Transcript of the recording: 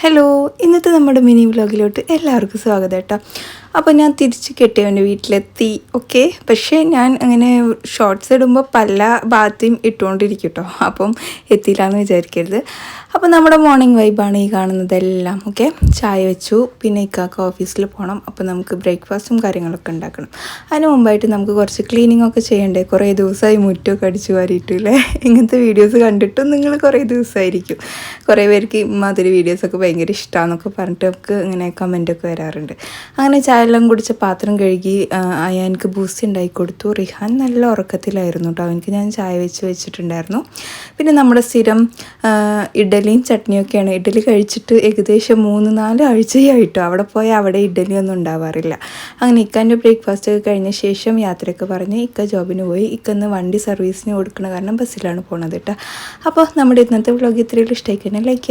Hello, ഇന്നത്തെ നമ്മുടെ mini വ്ലോഗിലോട്ട് എല്ലാവർക്കും സ്വാഗതം കേട്ടോ. അപ്പോൾ ഞാൻ തിരിച്ച് കെട്ടിയവൻ്റെ വീട്ടിലെത്തി. ഓക്കെ, പക്ഷേ ഞാൻ അങ്ങനെ ഷോർട്ട്സ് ഇടുമ്പോൾ പല ഭാഗത്തെയും ഇട്ടുകൊണ്ടിരിക്കും കേട്ടോ. അപ്പം എത്തിയില്ലാന്ന് വിചാരിക്കരുത്. അപ്പോൾ നമ്മുടെ മോർണിംഗ് വൈബാണ് ഈ കാണുന്നതെല്ലാം. ഓക്കെ, ചായ വെച്ചു, പിന്നെ ഇക്കാക്ക് ഓഫീസിൽ പോകണം. അപ്പോൾ നമുക്ക് ബ്രേക്ക്ഫാസ്റ്റും കാര്യങ്ങളൊക്കെ ഉണ്ടാക്കണം. അതിന് മുമ്പായിട്ട് നമുക്ക് കുറച്ച് ക്ലീനിങ് ഒക്കെ ചെയ്യണ്ടേ. കുറേ ദിവസമായി മുറ്റമൊക്കെ അടിച്ചു വാരിയിട്ടില്ലേ. ഇങ്ങനത്തെ വീഡിയോസ് കണ്ടിട്ടും നിങ്ങൾ കുറേ ദിവസമായിരിക്കും. കുറേ പേർക്ക് ഇമ്മാതിരി വീഡിയോസൊക്കെ ഭയങ്കര ഇഷ്ടമാണെന്നൊക്കെ പറഞ്ഞിട്ട് നമുക്ക് ഇങ്ങനെ കമൻറ്റൊക്കെ വരാറുണ്ട്. അങ്ങനെ ചായ എല്ലാം കുടിച്ച പാത്രം കഴുകി അയാൾക്ക് ബൂസ്റ്റ് ഉണ്ടാക്കി കൊടുത്തു. റിഹാൻ നല്ല ഉറക്കത്തിലായിരുന്നു കേട്ടോ. അവനക്ക് ഞാൻ ചായ വെച്ചിട്ടുണ്ടായിരുന്നു. പിന്നെ നമ്മുടെ സ്ഥിരം ഇഡലിയും ചട്നിയൊക്കെയാണ്. ഇഡലി കഴിച്ചിട്ട് ഏകദേശം 3-4 ആഴ്ചയായിട്ടോ. അവിടെ പോയാൽ അവിടെ ഇഡലിയൊന്നും ഉണ്ടാവാറില്ല. അങ്ങനെ ഇക്കാൻ്റെ ബ്രേക്ക്ഫാസ്റ്റ് ഒക്കെ കഴിഞ്ഞ ശേഷം യാത്രയൊക്കെ പറഞ്ഞ് ഇക്ക ജോബിന് പോയി. ഇക്കന്ന് വണ്ടി സർവീസിന് കൊടുക്കണ കാരണം ബസ്സിലാണ് പോണത് കേട്ടോ. അപ്പോൾ നമ്മുടെ ഇന്നത്തെ വ്ലോഗ് ഇത്രയും ഇഷ്ടമായി കഴിഞ്ഞാൽ ലൈക്ക്